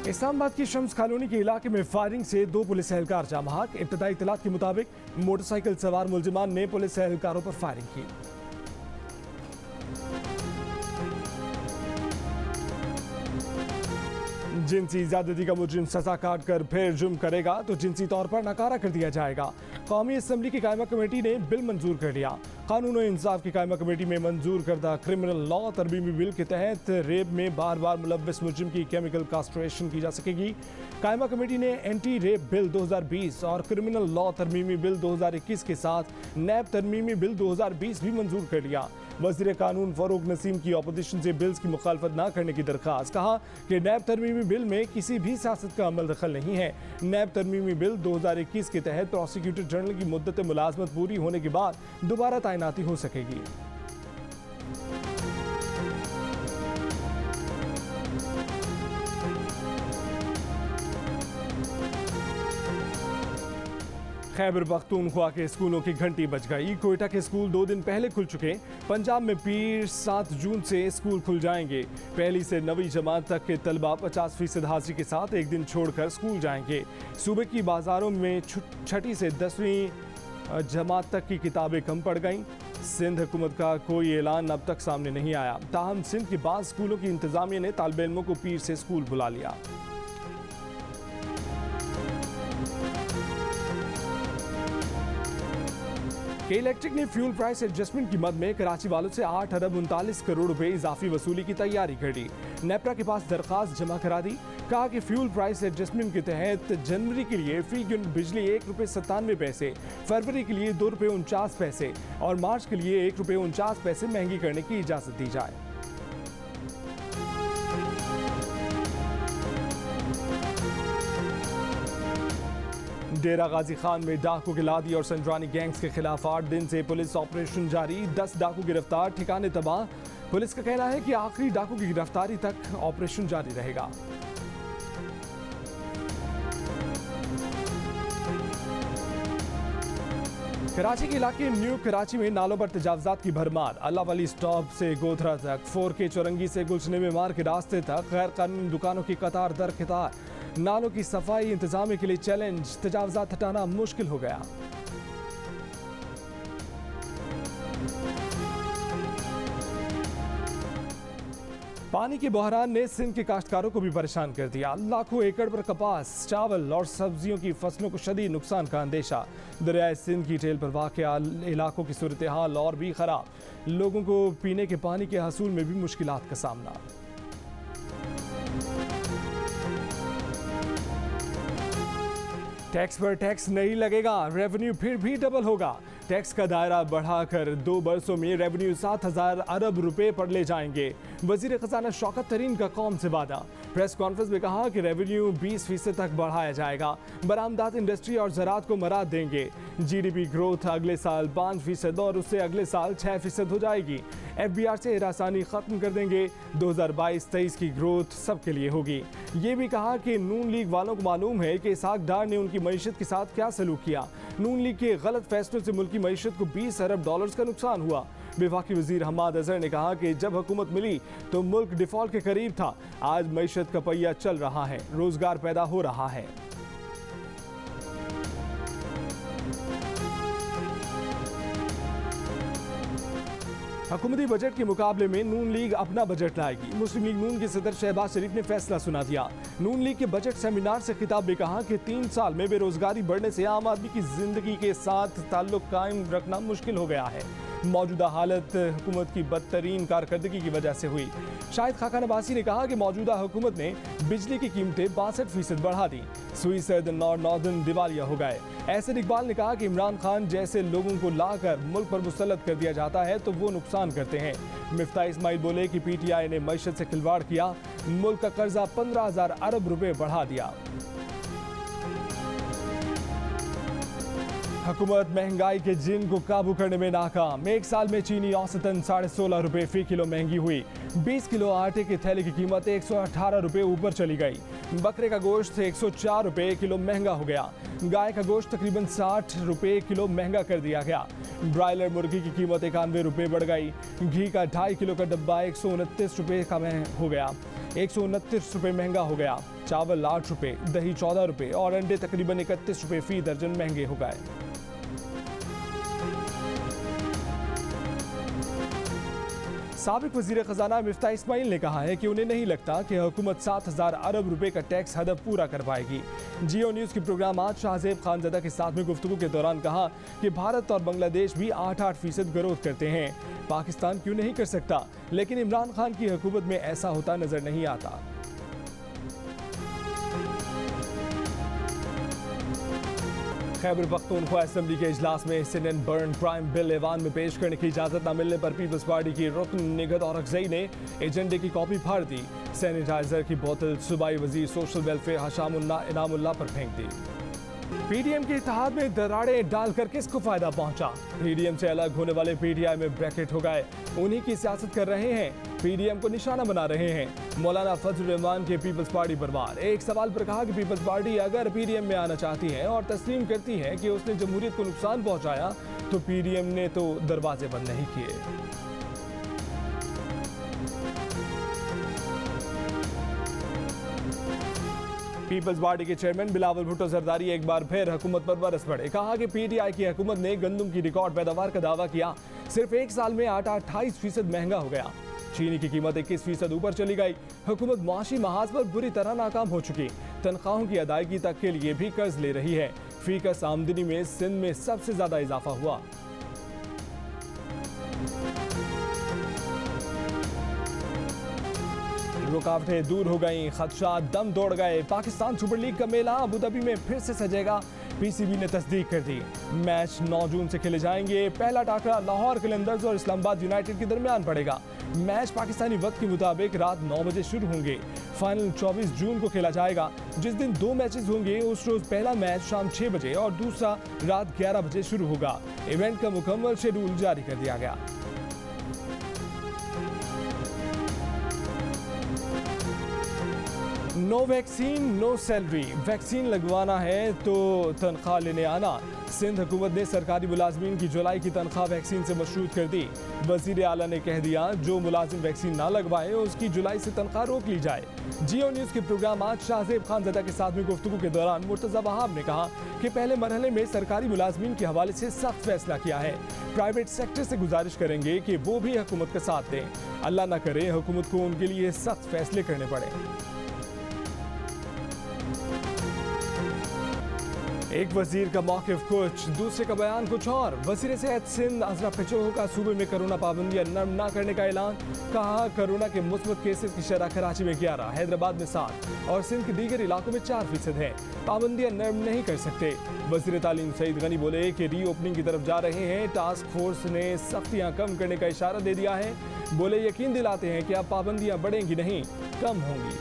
इस्लामाबाद की शम्स कॉलोनी के इलाके में फायरिंग से 2 पुलिस एहलकार जाम-बहक। इब्तदाई इत्तलात के मुताबिक मोटरसाइकिल सवार मुलजिमान ने पुलिस एहलकारों पर फायरिंग की। जिनसी ज्यादती का मुजरिम सजा काट कर फिर जुर्म करेगा तो जिनसी तौर पर नकारा कर दिया जाएगा। कौमी असम्बली की कायमा कमेटी ने बिल मंजूर कर लिया। कानून और इंसाफ की कायमा कमेटी में मंजूर करदा क्रिमिनल लॉ तरमीमी बिल के तहत रेप में बार बार मुलव्वस मुजरिम की केमिकल कास्ट्रेशन की जा सकेगी। कायमा कमेटी ने एंटी रेप बिल 2020 और क्रिमिनल लॉ तरमीमी बिल 2021 के साथ नैब तरमीमी बिल 2020 भी मंजूर कर लिया। वज़ीर कानून फ़ारूक नसीम की अपोजिशन से बिल्स की मुखालफत न करने की दरख्वास्त। कहा कि नैब तरमीमी बिल में किसी भी सियासत का अमल दखल नहीं है। नैब तरमीमी बिल 2021 के तहत प्रोसिक्यूटर जनरल की मुद्दत मुलाजमत पूरी होने के बाद दोबारा तैनाती हो सकेगी। खैबर पख्तूनख्वा के स्कूलों की घंटी बज गई। कोयटा के स्कूल 2 दिन पहले खुल चुके। पंजाब में पीर 7 जून से स्कूल खुल जाएंगे। पहली से 9वीं जमात तक के तलबा 50% हाजिरी के साथ एक दिन छोड़कर स्कूल जाएंगे। सूबे की बाजारों में 6ठी से 10वीं जमात तक की किताबें कम पड़ गईं। सिंध हुकूमत का कोई ऐलान अब तक सामने नहीं आया। ताहम सिंध के बाद स्कूलों की इंतजामिया ने तालिब इल्मों को पीर से स्कूल बुला लिया। के इलेक्ट्रिक ने फ्यूल प्राइस एडजस्टमेंट की मद में कराची वालों से 8 अरब 39 करोड़ रुपए इजाफी वसूली की तैयारी कर ली। नेपरा के पास दरखास्त जमा करा दी। कहा कि फ्यूल प्राइस एडजस्टमेंट के तहत जनवरी के लिए फी यूनिट बिजली 1 रुपये 97 पैसे, फरवरी के लिए 2 रुपये 49 पैसे और मार्च के लिए 1 रुपये 49 पैसे महंगी करने की इजाजत दी जाए। डेरा गाजी खान में डाकू के लादी और संजरानी गैंग्स के खिलाफ 8 दिन से पुलिस ऑपरेशन जारी। 10 डाकू गिरफ्तार, ठिकाने तबाह। पुलिस का कहना है कि आखिरी डाकू की गिरफ्तारी तक ऑपरेशन जारी रहेगा। कराची के इलाके न्यू कराची में नालों पर तजावजात की भरमार। अल्लाह वाली स्टॉप से गोधरा तक, 4K चौरंगी से गुलशने में मार के रास्ते तक गैर कानूनी दुकानों की कतार दर कतार। नालों की सफाई इंतजाम के लिए चैलेंज, तजावजात हटाना मुश्किल हो गया। पानी के बहरान ने सिंध के काश्तकारों को भी परेशान कर दिया। लाखों एकड़ पर कपास, चावल और सब्जियों की फसलों को शदीद नुकसान का अंदेशा। दरियाए सिंध की टेल पर वाक़या इलाकों की सूरत हाल और भी खराब। लोगों को पीने के पानी के हसूल में भी मुश्किलात का सामना। टैक्स पर टैक्स नहीं लगेगा, रेवेन्यू फिर भी डबल होगा। टैक्स का दायरा बढ़ाकर 2 बरसों में रेवेन्यू 7,000 अरब रुपए पर ले जाएंगे। वजीर खजाना शौकत तरीन का कौम से वादा। प्रेस कॉन्फ्रेंस में कहा कि रेवेन्यू 20% तक बढ़ाया जाएगा। बरामदात इंडस्ट्री और ज़राअत को मराद देंगे। GDP ग्रोथ अगले साल 5% और उससे अगले साल 6% हो जाएगी। FBR से हिरासानी खत्म कर देंगे। 2022-23 की ग्रोथ सबके लिए होगी। ये भी कहा कि नून लीग वालों को मालूम है कि इसहाक डार ने उनकी मईशत के साथ क्या सलूक किया। नून लीग के गलत फैसलों से मुल्की मईशत को 20 अरब डॉलर्स का नुकसान हुआ। वफाकी वजीर हमाद अजहर ने कहा कि जब हुकूमत मिली तो मुल्क डिफॉल्ट के करीब था। आज मईशत का पहिया चल रहा है, रोजगार पैदा हो रहा है। हुकूमती बजट के मुकाबले में नून लीग अपना बजट लाएगी। मुस्लिम लीग नून के सदर शहबाज शरीफ ने फैसला सुना दिया। नून लीग के बजट सेमिनार से खिताब में कहा कि 3 साल में बेरोजगारी बढ़ने से आम आदमी की जिंदगी के साथ ताल्लुक कायम रखना मुश्किल हो गया है। मौजूदा हालत हुकूमत की बदतरीन कारकर्दगी की वजह से हुई। शाहिद खाकान अब्बासी ने कहा कि मौजूदा हुकूमत ने बिजली की कीमतें 62% बढ़ा दी। सुई सर्दन और नॉर्दर्न दिवालिया हो गए। एहसन इकबाल ने कहा कि इमरान खान जैसे लोगों को लाकर मुल्क पर मुसल्लत कर दिया जाता है तो वो नुकसान करते हैं। मिफ्ता इस्माइल बोले कि PTI ने मईशत से खिलवाड़ किया, मुल्क का कर्जा 15,000 अरब रुपए बढ़ा दिया। हुकूमत महंगाई के जिन को काबू करने में नाकाम। 1 साल में चीनी औसतन 16.5 रुपए फी किलो महंगी हुई। 20 किलो आटे के थैले की कीमत 118 रुपए ऊपर चली गई। बकरे का गोश्त 104 रुपए किलो महंगा हो गया। गाय का गोश्त तकरीबन 60 रुपए किलो महंगा कर दिया गया। ब्रायलर मुर्गी की कीमत 91 रुपए बढ़ गई। घी का 2.5 किलो का डब्बा 129 रुपए का हो गया, 129 रुपए महंगा हो गया। चावल 8 रुपए, दही 14 रुपए और अंडे तकरीबन 31 रुपए फी दर्जन महंगे हो गए। साबिक वजीर खजाना मिफ्ता इस्माइल ने कहा है कि उन्हें नहीं लगता कि हुकूमत 7,000 अरब रुपए का टैक्स हदफ पूरा कर पाएगी। जियो न्यूज़ के प्रोग्राम आज शाहजेब खानज़दा के साथ में गुफ्तगू के दौरान कहा कि भारत और बांग्लादेश भी 8% ग्रोथ करते हैं, पाकिस्तान क्यों नहीं कर सकता, लेकिन इमरान खान की हुकूमत में ऐसा होता नजर नहीं आता। खैबर पख्तूनख्वा असेंबली के इजलास में सिनेन बर्न क्राइम बिल ऐवान में पेश करने की इजाजत न मिलने पर पीपल्स पार्टी की रुकन निगहत औरकज़ई ने एजेंडे की कॉपी फाड़ दी। सैनिटाइजर की बोतल सूबाई वजीर सोशल वेलफेयर हशामुल्लाह इनामुल्लाह पर फेंक दी। पीडीएम के इत्तेहाद में दरारें डालकर किसको फायदा पहुंचा? पीडीएम से अलग होने वाले पीटीआई में ब्रैकेट हो गए, उन्हीं की सियासत कर रहे हैं, पीडीएम को निशाना बना रहे हैं। मौलाना फजल रहमान के पीपल्स पार्टी बर्बाद। एक सवाल पर कहा कि पीपल्स पार्टी अगर पीडीएम में आना चाहती है और तस्लीम करती है कि उसने जमहूरियत को नुकसान पहुंचाया तो पीडीएम ने तो दरवाजे बंद नहीं किए। पीपल्स पार्टी के चेयरमैन बिलावल भुट्टो जरदारी एक बार फिर हुकूमत पर बरस पड़े। कहा कि पीटीआई की हुकूमत ने गंदम की रिकॉर्ड पैदावार का दावा किया, सिर्फ एक साल में आटा 28% महंगा हो गया। चीनी की कीमत 21% ऊपर चली गई। हुकूमत मुआशी महाज पर बुरी तरह नाकाम हो चुकी। तनख्वाहों की अदायगी तक के लिए भी कर्ज ले रही है। फीकस आमदनी में सिंध में सबसे ज्यादा इजाफा हुआ। रुकावटें दूर हो गईं, खदशात दम तोड़ गए। पाकिस्तान सुपर लीग का मेला अबू धाबी में फिर से सजेगा, पीसीबी ने तस्दीक कर दी। मैच 9 जून से खेले जाएंगे। पहला टाकरा लाहौर कलंदर्स और इस्लामाबाद यूनाइटेड के दरमियान पड़ेगा। मैच पाकिस्तानी वक्त के मुताबिक रात 9 बजे शुरू होंगे। फाइनल 24 जून को खेला जाएगा। जिस दिन 2 मैचेस होंगे उस रोज पहला मैच शाम 6 बजे और दूसरा रात 11 बजे शुरू होगा। इवेंट का मुकम्मल शेड्यूल जारी कर दिया गया। No vaccine no salary. Vaccine लगवाना है तो तनख्वाह लेने आना। सिंध हुकूमत ने सरकारी मुलाजमीन की जुलाई की तनख्वाह वैक्सीन से मशरूत कर दी। वजीर आला ने कह दिया जो मुलाजिम वैक्सीन ना लगवाए उसकी जुलाई से तनख्वाह रोक ली जाए। जियो न्यूज़ के प्रोग्राम आज शाहजेब खानज़दा के साथ में गुफ्तगू के दौरान मुर्तज़ा वहाब ने कहा कि पहले मरहले में सरकारी मुलाजमीन के हवाले से सख्त फैसला किया है। प्राइवेट सेक्टर से गुजारिश करेंगे कि वो भी हुकूमत का साथ दें। अल्लाह न करे हुकूमत को उनके लिए सख्त फैसले करने पड़े। एक वजीर का मौक़िफ़ कुछ, दूसरे का बयान कुछ और। वज़ीर सेहत सिंध अज़रा पेचोहो का सूबे में कोरोना पाबंदियां नरम न करने का ऐलान। कहा कोरोना के मुस्बत केसेस की शरह कराची में 11, हैदराबाद में 7 और सिंध के दीगर इलाकों में 4% है। पाबंदियां नरम नहीं कर सकते। वज़ीर तालीम सईद गनी बोले कि री ओपनिंग की तरफ जा रहे हैं। टास्क फोर्स ने सख्तियाँ कम करने का इशारा दे दिया है। बोले यकीन दिलाते हैं कि अब पाबंदियाँ बढ़ेंगी नहीं, कम होंगी।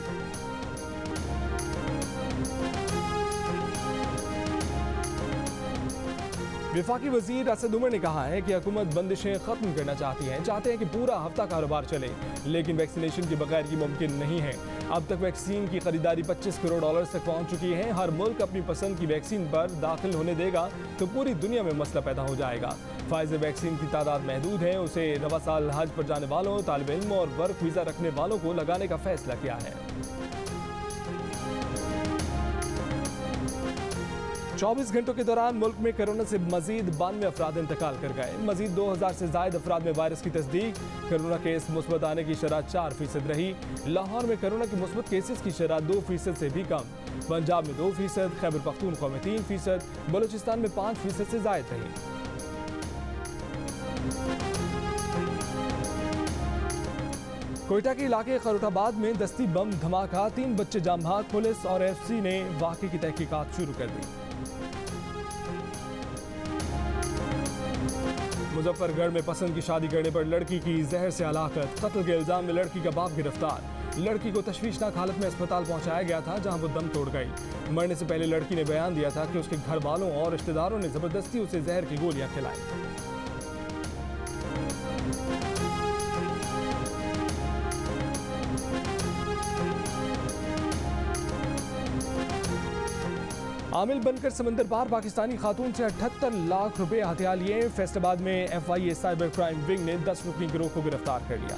विफाकी वजीर असद उमर ने कहा है कि हुकूमत बंदिशें खत्म करना चाहते हैं कि पूरा हफ्ता कारोबार चले, लेकिन वैक्सीनेशन के बगैर ये मुमकिन नहीं है। अब तक वैक्सीन की खरीदारी 25 करोड़ डॉलर तक पहुंच चुकी है। हर मुल्क अपनी पसंद की वैक्सीन पर दाखिल होने देगा तो पूरी दुनिया में मसला पैदा हो जाएगा। फाइजर वैक्सीन की तादाद महदूद है। उसे रवा साल हज पर जाने वालों, तालिब इल्म और वर्क वीज़ा रखने वालों को लगाने का फैसला किया है। 24 घंटों के दौरान मुल्क में कोरोना से मजीद 92 अफराद इंतकाल कर गए। मजीद 2000 से ज्यादा अफराद में वायरस की तस्दीक। कोरोना केस मुस्बत आने की शरह 4% रही। लाहौर में कोरोना के मुस्बत केसेस की शरह 2% से भी कम। पंजाब में 2%, खैबर पख्तूनख्वा में 3%, बलूचिस्तान में 5% से ज्यादा रही। कोयटा के इलाके खरोटाबाद में दस्ती बम धमाका, 3 बच्चे जाम भाग। पुलिस और एफसी ने वाक़े की तहकीकात शुरू कर दी। मुजफ्फरगढ़ में पसंद की शादी करने पर लड़की की जहर से हलाकत। कत्ल के इल्जाम में लड़की का बाप गिरफ्तार। लड़की को तशवीशनाक हालत में अस्पताल पहुंचाया गया था, जहां वो दम तोड़ गई। मरने से पहले लड़की ने बयान दिया था कि उसके घर वालों और रिश्तेदारों ने जबरदस्ती उसे जहर की गोलियां खिलाई। आमिल बनकर समंदर पार पाकिस्तानी खातून से 78 लाख रुपए हथिया लिए। फैसलाबाद में FIA साइबर क्राइम विंग ने 10 रुकनी गिरोह को गिरफ्तार कर लिया।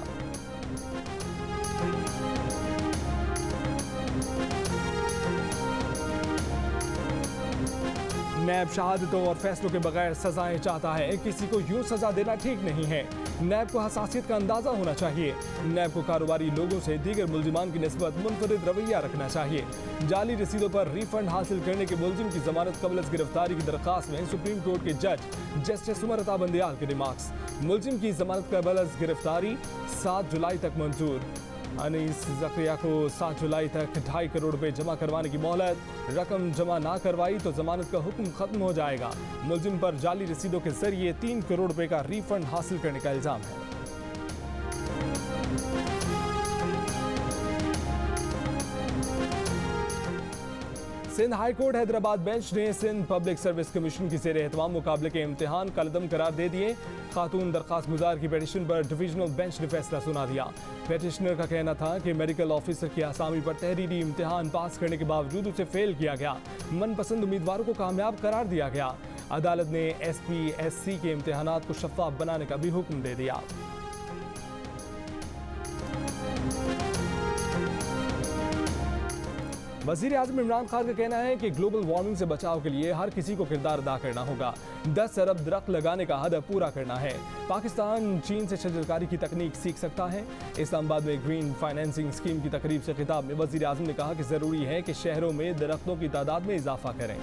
नैब शहादतों और फैसलों के बगैर सजाएं चाहता है। किसी को यूं सजा देना ठीक नहीं है। नैब को हसासियत का अंदाजा होना चाहिए। नैब को कारोबारी लोगों से दीगर मुल्जिमान की निस्बत मुनफरिद रवैया रखना चाहिए। जाली रसीदों पर रिफंड हासिल करने के मुल्जिम की जमानत कबल गिरफ्तारी की दरखास्त में सुप्रीम कोर्ट के जज जस्टिस उमर अता बंदियाल के रिमार्क्स। मुल्जिम की जमानत कबल गिरफ्तारी 7 जुलाई तक मंजूर। अनीस जकरिया को 7 जुलाई तक 2.5 करोड़ रुपए जमा करवाने की मोहलत। रकम जमा ना करवाई तो जमानत का हुक्म खत्म हो जाएगा। मुल्जिम पर जाली रसीदों के जरिए 3 करोड़ रुपए का रिफंड हासिल करने का इल्जाम है। Sindh high court Hyderabad bench ने सिंध पब्लिक सर्विस कमीशन की ज़ेर एहतमाम मुकाबले के इम्तिहान कलदम करार दे दिए। खातून दरखास्त गुजार की पिटीशन पर डिविजनल बेंच ने फैसला सुना दिया। पिटिशनर का कहना था कि मेडिकल ऑफिसर की आसामी पर तहरीरी इम्तिहान पास करने के बावजूद उसे फेल किया गया। मनपसंद उम्मीदवारों को कामयाब करार दिया गया। अदालत ने SPSC के इम्तिहानात को शफाफ बनाने का भी हुक्म दे दिया। वज़ीर आज़म इमरान खान का कहना है कि ग्लोबल वार्मिंग से बचाव के लिए हर किसी को किरदार अदा करना होगा। 10 अरब दरख्त लगाने का हदफ पूरा करना है। पाकिस्तान चीन से शजरकारी की तकनीक सीख सकता है। इस्लामाबाद में ग्रीन फाइनेंसिंग स्कीम की तकरीब से खिताब में वज़ीर आज़म ने कहा कि ज़रूरी है कि शहरों में दरख्तों की तादाद में इजाफा करें।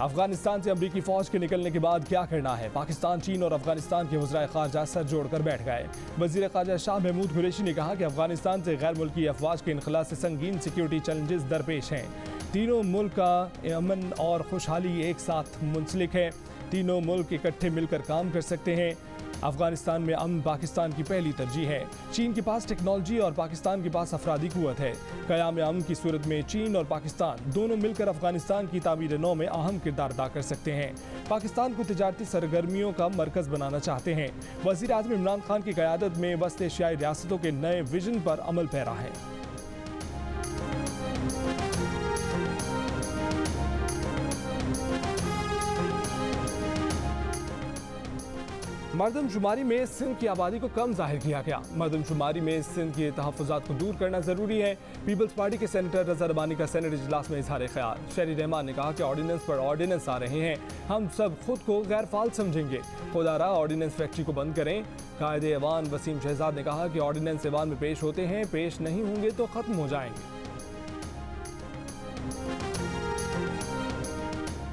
अफगानिस्तान से अमरीकी फौज के निकलने के बाद क्या करना है? पाकिस्तान, चीन और अफगानिस्तान के वज़ीर ख़ारजा सर जोड़कर बैठ गए। वज़ीर ख़ारजा शाह महमूद कुरैशी ने कहा कि अफगानिस्तान से गैर मुल्की अफवाज के इनखला से संगीन सिक्योरिटी चैलेंजेस दरपेश हैं। तीनों मुल्क का अमन और खुशहाली एक साथ मुंसलिक है। तीनों मुल्क इकट्ठे मिलकर काम कर सकते हैं। अफगानिस्तान में अमन पाकिस्तान की पहली तरजीह है। चीन के पास टेक्नोलॉजी और पाकिस्तान के पास अफरादी कुव्वत है। क़याम अमन की सूरत में चीन और पाकिस्तान दोनों मिलकर अफगानिस्तान की तामीर नौ में अहम किरदार अदा कर सकते हैं। पाकिस्तान को तिजारती सरगर्मियों का मरकज़ बनाना चाहते हैं। वज़ीर आज़म इमरान खान की क़यादत में वस्त एशियाई रियासतों के नए विजन पर अमल पैरा है। मरदमशुमारी में सिंध की आबादी को कम जाहिर किया गया। मरदमशुमारी में सिंध के तहफ़्फ़ुज़ात को दूर करना ज़रूरी है। पीपल्स पार्टी के सेनेटर रज़ा रबानी का सेनेट इजलास में इज़हार ख्याल। शहरी रहमान ने कहा कि ऑर्डिनेंस पर ऑर्डिनेंस आ रहे हैं, हम सब खुद को गैर फाल समझेंगे। खुदारा ऑर्डिनेंस फैक्ट्री को बंद करें। कायदे ऐवान वसीम शहजाद ने कहा कि ऑर्डिनेंस ऐवान में पेश होते हैं, पेश नहीं होंगे तो ख़त्म हो जाएंगे।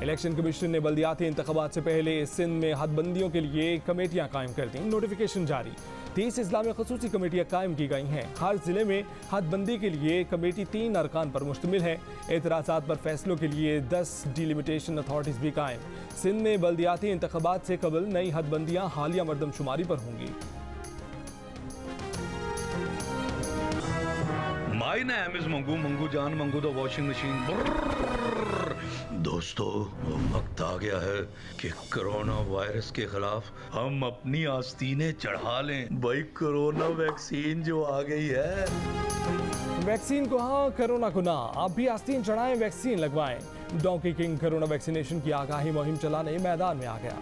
इलेक्शन कमीशन ने बल्दियाती इंतखाबात से पहले सिंध में हदबंदियों के लिए कमेटियां कायम कर दी। नोटिफिकेशन जारी। 30 अजला में खसूसी कमेटियां कायम की गई हैं। हर जिले में हदबंदी के लिए कमेटी 3 अरकान पर मुश्तमिल है। एतराज़ात पर फैसलों के लिए 10 डिलिमिटेशन अथॉरिटीज़ भी कायम। सिंध में बल्दियाती इंतखाबात से कबल नई हदबंदियां हालिया मरदमशुमारी पर होंगी। My name is Mangu, Mangu जान मंगू द वॉशिंग मशीन। दोस्तों, वक्त आ गया है कि कोरोना वायरस के खिलाफ हम अपनी आस्तीनें चढ़ा लें। भाई कोरोना वैक्सीन जो आ गई है। वैक्सीन को हाँ, कोरोना को ना। आप भी आस्तीन चढ़ाएं, वैक्सीन लगवाएं। डोंकी किंग कोरोना वैक्सीनेशन की आगाही मुहिम चलाने मैदान में आ गया।